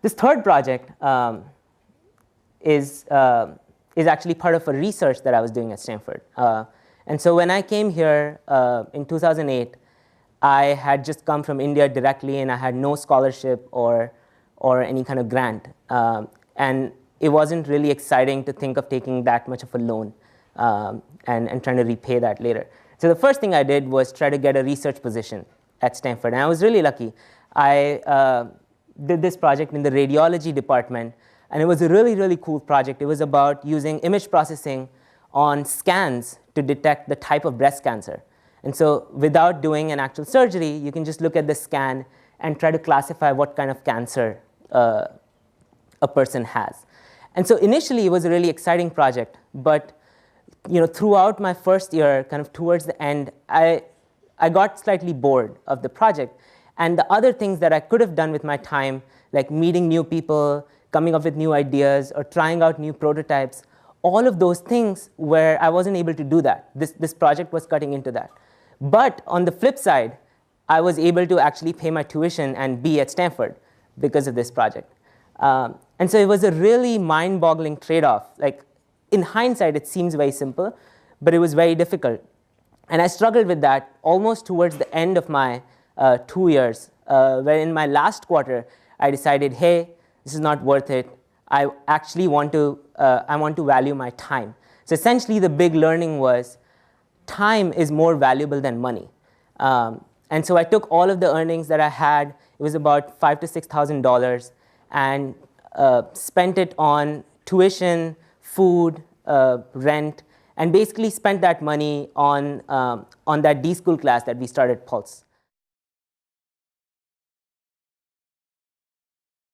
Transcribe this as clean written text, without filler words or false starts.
This third project is actually part of a research that I was doing at Stanford. And so when I came here in 2008, I had just come from India directly, and I had no scholarship or any kind of grant. And it wasn't really exciting to think of taking that much of a loan and trying to repay that later. So the first thing I did was try to get a research position at Stanford. And I was really lucky. I did this project in the radiology department, and it was a really, really cool project. It was about using image processing on scans to detect the type of breast cancer. And so without doing an actual surgery, you can just look at the scan and try to classify what kind of cancer a person has. And so initially, it was a really exciting project. But throughout my first year, kind of towards the end, I got slightly bored of the project. And the other things that I could have done with my time, like meeting new people, coming up with new ideas, or trying out new prototypes, all of those things where I wasn't able to do that. This project was cutting into that. But on the flip side, I was able to actually pay my tuition and be at Stanford because of this project. And so it was a really mind-boggling trade-off. Like, in hindsight, it seems very simple, but it was very difficult. And I struggled with that almost towards the end of my 2 years, where in my last quarter, I decided, hey, this is not worth it. I actually want to value my time. So essentially, the big learning was time is more valuable than money. And so I took all of the earnings that I had. It was about $5,000 to $6,000, and spent it on tuition, food, rent, and basically spent that money on that D-School class that we started Pulse.